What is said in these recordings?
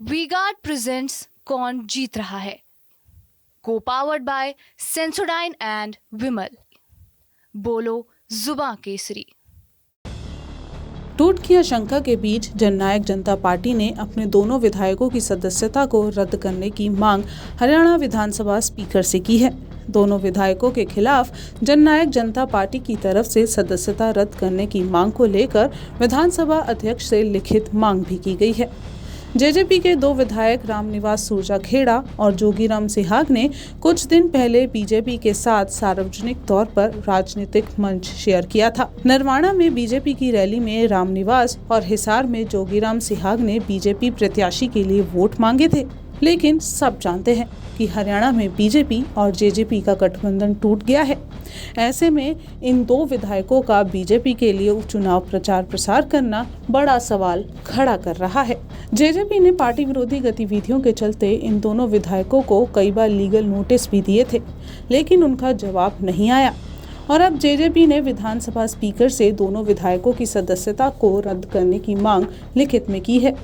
V-Guard presents कौन जीत रहा है, को पावर्ड बाय सेंसोडाइन एंड विमल। बोलो जुबां केसरी। टूट की आशंका के बीच जननायक जनता पार्टी ने अपने दोनों विधायकों की सदस्यता को रद्द करने की मांग हरियाणा विधानसभा स्पीकर से की है। दोनों विधायकों के खिलाफ जननायक जनता पार्टी की तरफ से सदस्यता रद्द करने की मांग को लेकर विधानसभा अध्यक्ष से लिखित मांग भी की गई है। जेजेपी के दो विधायक रामनिवास सुरजाखेड़ा और जोगीराम सिहाग ने कुछ दिन पहले बीजेपी के साथ सार्वजनिक तौर पर राजनीतिक मंच शेयर किया था। नरवाना में बीजेपी की रैली में रामनिवास और हिसार में जोगीराम सिहाग ने बीजेपी प्रत्याशी के लिए वोट मांगे थे। लेकिन सब जानते हैं कि हरियाणा में बीजेपी और जेजेपी का गठबंधन टूट गया है। ऐसे में इन दो विधायकों का बीजेपी के लिए चुनाव प्रचार प्रसार करना बड़ा सवाल खड़ा कर रहा है। जेजेपी ने पार्टी विरोधी गतिविधियों के चलते इन दोनों विधायकों को कई बार लीगल नोटिस भी दिए थे, लेकिन उनका जवाब नहीं आया और अब जेजेपी ने विधानसभा स्पीकर से दोनों विधायकों की सदस्यता को रद्द करने की मांग लिखित में की है।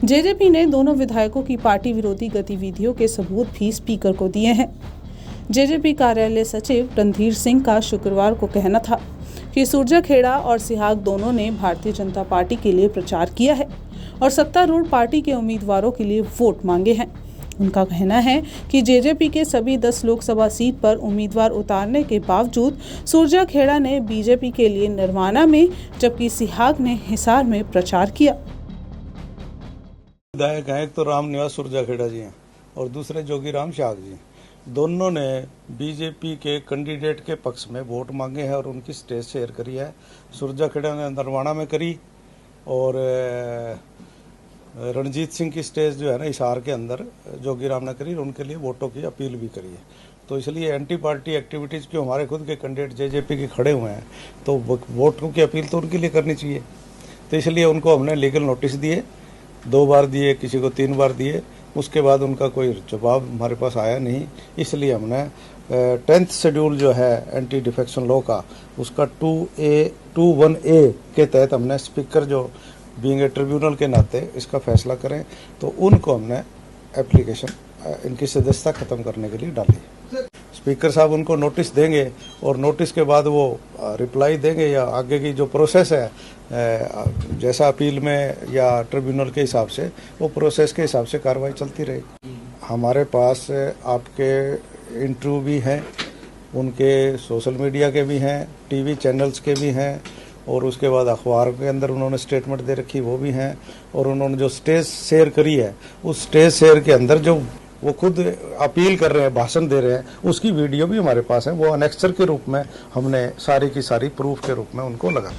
जेजेपी ने दोनों विधायकों की पार्टी विरोधी गतिविधियों के सबूत भी स्पीकर को दिए हैं। जेजेपी कार्यालय सचिव रणधीर सिंह का शुक्रवार को कहना था कि सुरजाखेड़ा और सिहाग दोनों ने भारतीय जनता पार्टी के लिए प्रचार किया है और सत्तारूढ़ पार्टी के उम्मीदवारों के लिए वोट मांगे हैं। उनका कहना है कि जेजेपी के सभी 10 लोकसभा सीट पर उम्मीदवार उतारने के बावजूद सुरजाखेड़ा ने बीजेपी के लिए नरवाना में जबकि सिहाग ने हिसार में प्रचार किया। विधायक हैं, एक तो रामनिवास सुरजाखेड़ा जी हैं और दूसरे जोगीराम सिहाग जी। दोनों ने बीजेपी के कैंडिडेट के पक्ष में वोट मांगे हैं और उनकी स्टेज शेयर करी है। सुरजाखेड़ा ने नरवाना में करी और रणजीत सिंह की स्टेज जो है ना हिसार के अंदर जोगीराम ने करी, उनके लिए वोटों की अपील भी करी है। तो इसलिए एंटी पार्टी एक्टिविटीज़ क्यों हमारे खुद के कैंडिडेट जेजेपी के खड़े हुए हैं, तो वोटों की अपील तो उनके लिए करनी चाहिए। तो इसलिए उनको हमने लीगल नोटिस दिए, 2 बार दिए, किसी को 3 बार दिए, उसके बाद उनका कोई जवाब हमारे पास आया नहीं। इसलिए हमने 10th शेड्यूल जो है एंटी डिफेक्शन लॉ का, उसका 21A के तहत हमने स्पीकर जो बीइंग ए ट्रिब्यूनल के नाते इसका फैसला करें, तो उनको हमने एप्लीकेशन इनकी सदस्यता खत्म करने के लिए डाली। स्पीकर साहब उनको नोटिस देंगे और नोटिस के बाद वो रिप्लाई देंगे या आगे की जो प्रोसेस है जैसा अपील में या ट्रिब्यूनल के हिसाब से, वो प्रोसेस के हिसाब से कार्रवाई चलती रहेगी। हमारे पास आपके इंटरव्यू भी हैं, उनके सोशल मीडिया के भी हैं, टीवी चैनल्स के भी हैं और उसके बाद अखबार के अंदर उन्होंने स्टेटमेंट दे रखी वो भी हैं और उन्होंने जो स्टेज शेयर करी है उस स्टेज शेयर के अंदर जो वो खुद अपील कर रहे हैं, भाषण दे रहे हैं, उसकी वीडियो भी हमारे पास है। वो अनेक्सर के रूप में हमने सारी की सारी प्रूफ के रूप में उनको लगा।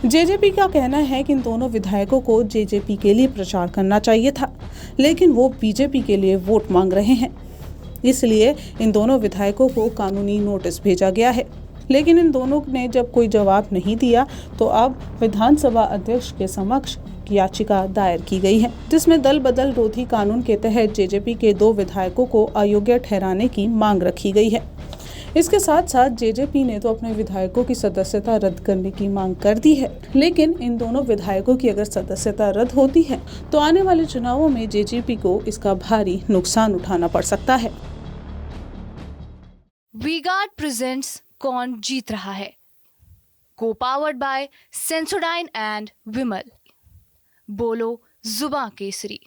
जेजेपी का कहना है कि इन दोनों विधायकों को जेजेपी के लिए प्रचार करना चाहिए था, लेकिन वो बीजेपी के लिए वोट मांग रहे हैं। इसलिए इन दोनों विधायकों को कानूनी नोटिस भेजा गया है, लेकिन इन दोनों ने जब कोई जवाब नहीं दिया तो अब विधानसभा अध्यक्ष के समक्ष याचिका दायर की गई है, जिसमें दल बदल रोधी कानून के तहत जेजेपी के 2 विधायकों को अयोग्य ठहराने की मांग रखी गई है। इसके साथ साथ जेजेपी ने तो अपने विधायकों की सदस्यता रद्द करने की मांग कर दी है, लेकिन इन दोनों विधायकों की अगर सदस्यता रद्द होती है तो आने वाले चुनावों में जेजेपी को इसका भारी नुकसान उठाना पड़ सकता है। वी-गार्ड प्रेजेंट्स कौन जीत रहा है, को पावर्ड बाय सेंसोडाइन एंड विमल। बोलो जुबां केसरी।